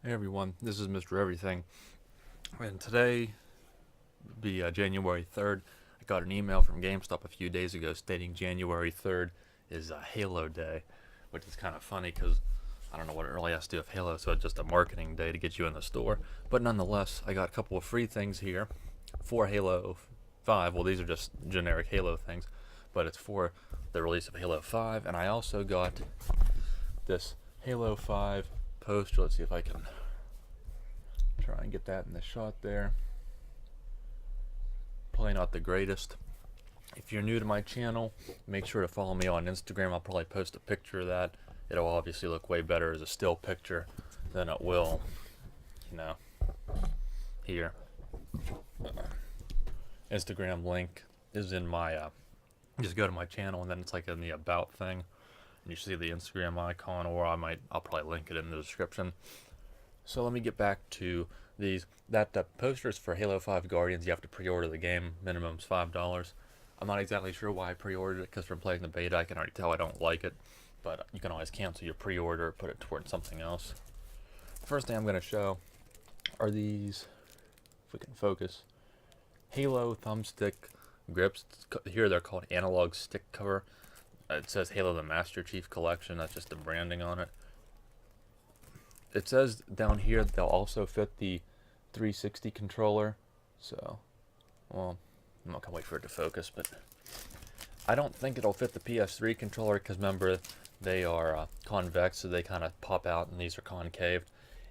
Hey everyone, this is Mr. Everything, and today be January 3rd. I got an email from GameStop a few days ago stating January 3rd is Halo Day, which is kind of funny because I don't know what it really has to do with Halo, so it's just a marketing day to get you in the store. But nonetheless, I got a couple of free things here for Halo 5. Well, these are just generic Halo things, but it's for the release of Halo 5, and I also got this Halo 5 poster. Let's see if I can try and get that in the shot there. Probably not the greatest. If you're new to my channel, make sure to follow me on Instagram. I'll probably post a picture of that. It'll obviously look way better as a still picture than it will, here. Instagram link is in my, just go to my channel and then it's like in the about thing. And you see the Instagram icon, or I'll probably link it in the description. So let me get back to these. That posters for Halo 5 Guardians, you have to pre-order the game. Minimum's $5. I'm not exactly sure why I pre-ordered it, because from playing the beta I can already tell I don't like it. But you can always cancel your pre-order or put it towards something else. The first thing I'm going to show are these, if we can focus, Halo Thumbstick grips. Here they're called analog stick cover. It says Halo the Master Chief Collection. That's just the branding on it. It says down here that they'll also fit the 360 controller. So, well, I'm not going to wait for it to focus, but I don't think it'll fit the PS3 controller because remember, they are convex, so they kind of pop out, and these are concave.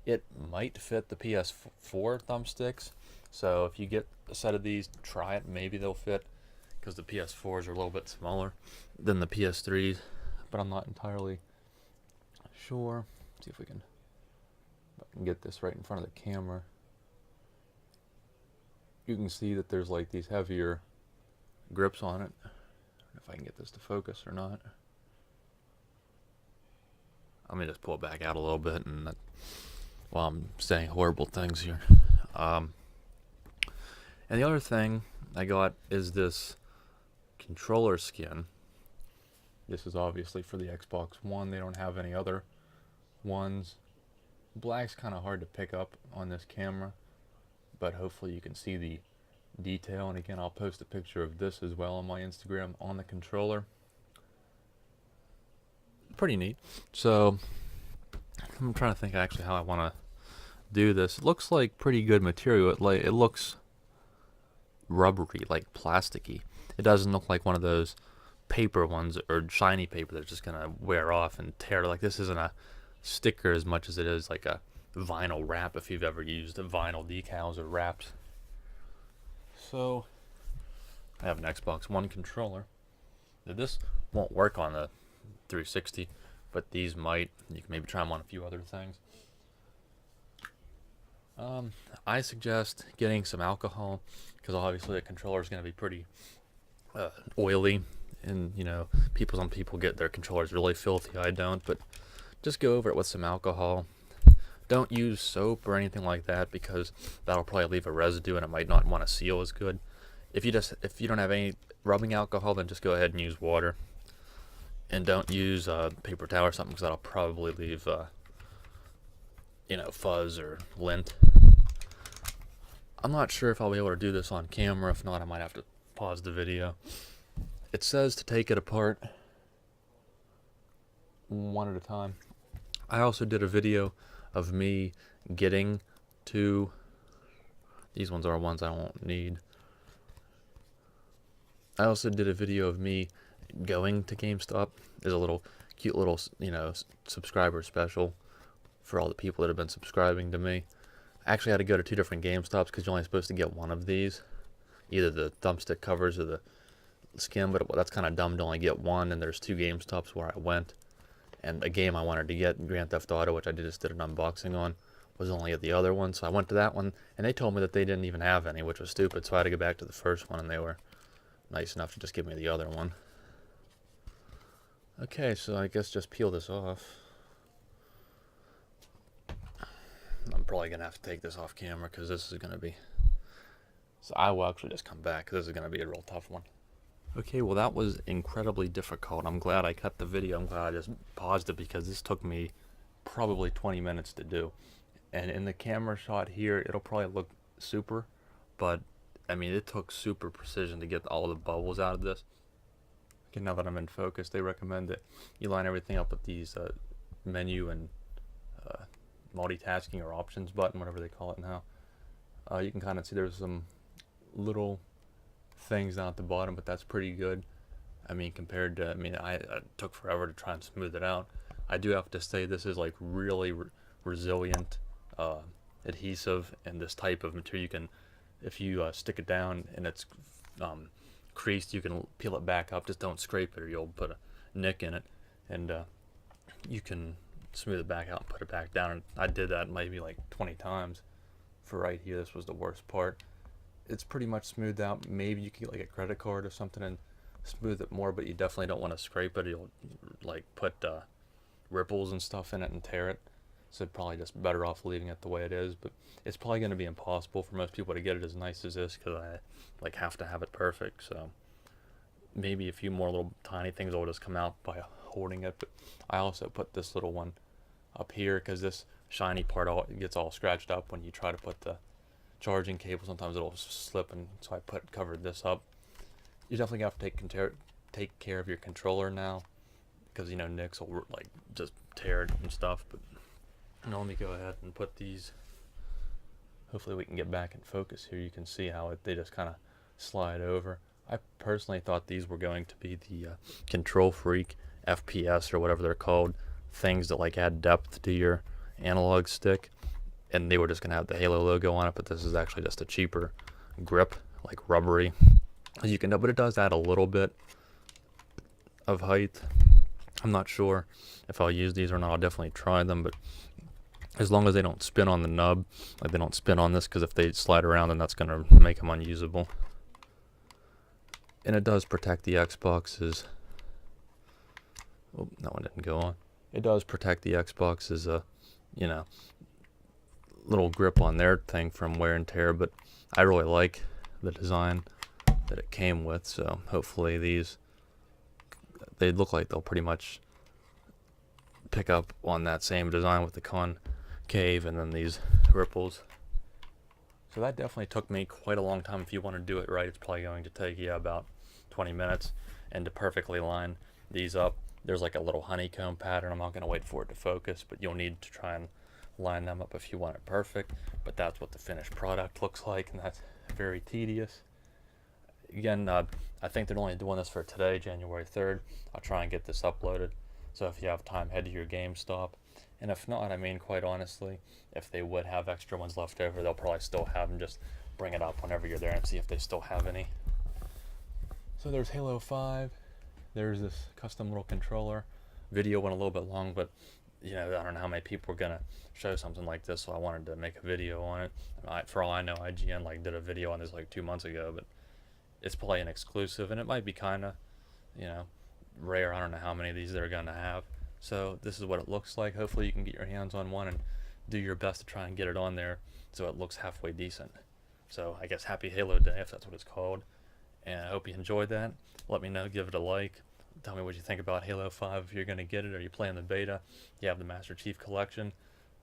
It might fit the PS4 thumbsticks. So if you get a set of these, try it. Maybe they'll fit, because the PS4s are a little bit smaller than the PS3s, but I'm not entirely sure. Let's see if I can get this right in front of the camera. You can see that there's like these heavier grips on it. I don't know if I can get this to focus or not. Let me just pull it back out a little bit, and while I'm saying horrible things here. And the other thing I got is this controller skin. This is obviously for the Xbox One. They don't have any other ones. Black's kind of hard to pick up on this camera, but hopefully you can see the detail. And again, I'll post a picture of this as well on my Instagram on the controller. Pretty neat. So I'm trying to think actually how I want to do this. It looks like pretty good material. It looks rubbery, like plasticky. It doesn't look like one of those paper ones or shiny paper that's just gonna wear off and tear. Like, this isn't a sticker as much as it is like a vinyl wrap, if you've ever used vinyl decals or wraps. So I have an Xbox One controller. Now, this won't work on the 360, but these might. You can maybe try them on a few other things. I suggest getting some alcohol, because obviously the controller is going to be pretty oily, and some people get their controllers really filthy. I don't, but just go over it with some alcohol. Don't use soap or anything like that, because that'll probably leave a residue and it might not want to seal as good. If you don't have any rubbing alcohol, then just go ahead and use water. And don't use paper towel or something, because that'll probably leave fuzz or lint. I'm not sure if I'll be able to do this on camera. If not, I might have to pause the video. It says to take it apart one at a time. I also did a video of me getting to, these ones are ones I won't need. I also did a video of me going to GameStop. There's a little cute little subscriber special for all the people that have been subscribing to me. I actually had to go to 2 different GameStops, because you're only supposed to get one of these, either the thumbstick covers or the skin, but that's kind of dumb to only get one, and there's 2 GameStops where I went. And a game I wanted to get, Grand Theft Auto, which I just did an unboxing on, was only at the other one. So I went to that one, and they told me that they didn't even have any, which was stupid. So I had to go back to the first one, and they were nice enough to just give me the other one. Okay, so I guess just peel this off. I'm probably going to have to take this off camera, because this is going to be... So I will actually just come back, because this is going to be a real tough one. Okay, well that was incredibly difficult. I'm glad I cut the video. I'm glad I just paused it, because this took me probably 20 minutes to do. And in the camera shot here, it'll probably look super, but I mean, it took super precision to get all the bubbles out of this. Okay, now that I'm in focus, they recommend that you line everything up with these menu and uh, multitasking or options button, whatever they call it now. You can kind of see there's some little things down at the bottom, but that's pretty good. I mean, compared to, I took forever to try and smooth it out. I do have to say this is like really resilient adhesive, and this type of material, you can, if you stick it down and it's creased, you can peel it back up. Just don't scrape it or you'll put a nick in it, and you can smooth it back out and put it back down. And I did that maybe like 20 times. For right here, this was the worst part. It's pretty much smoothed out. Maybe you can get like a credit card or something and smooth it more, but you definitely don't want to scrape it. You'll like put ripples and stuff in it and tear it. So probably just better off leaving it the way it is. But it's probably going to be impossible for most people to get it as nice as this, because I like have to have it perfect. So maybe a few more little tiny things will just come out by holding it. But I also put this little one up here because this shiny part gets all scratched up when you try to put the charging cable. Sometimes it'll slip, and so I covered this up. You definitely have to take care of your controller now, because you know nicks will like just tear it and stuff. But now let me go ahead and put these. Hopefully we can get back in focus here. You can see how they just kind of slide over. I personally thought these were going to be the Control Freak FPS or whatever they're called, things that like add depth to your analog stick, and they were just gonna have the Halo logo on it. But this is actually just a cheaper grip, like rubbery, as you can know, but it does add a little bit of height. I'm not sure if I'll use these or not. I'll definitely try them, but as long as they don't spin on the nub, like they don't spin on this, because if they slide around, then that's gonna make them unusable. And it does protect the Xbox's. Oh, that one didn't go on. It does protect the Xbox's, you know, little grip on their thing from wear and tear. But I really like the design that it came with. So hopefully these, they look like they'll pretty much pick up on that same design with the concave and then these ripples. So that definitely took me quite a long time. If you want to do it right, it's probably going to take you about 20 minutes. And to perfectly line these up, there's like a little honeycomb pattern. I'm not going to wait for it to focus, but you'll need to try and line them up if you want it perfect. But that's what the finished product looks like, and that's very tedious. Again, I think they're only doing this for today, January 3rd. I'll try and get this uploaded. So if you have time, head to your GameStop. And if not, I mean, quite honestly, if they would have extra ones left over, they'll probably still have them. Just bring it up whenever you're there and see if they still have any. So there's Halo 5. There's this custom little controller. Video went a little bit long, but you know, I don't know how many people are gonna show something like this, so I wanted to make a video on it. For all I know, IGN like did a video on this like 2 months ago, but it's probably an exclusive, and it might be kind of, you know, rare. I don't know how many of these they're gonna have. So this is what it looks like. Hopefully you can get your hands on one and do your best to try and get it on there so it looks halfway decent. So I guess happy Halo Day, if that's what it's called. And I hope you enjoyed that. Let me know, give it a like. Tell me what you think about Halo 5 if you're going to get it, or you playing the beta. You have the Master Chief Collection.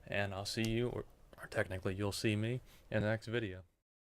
And I'll see you, or technically you'll see me, in the next video.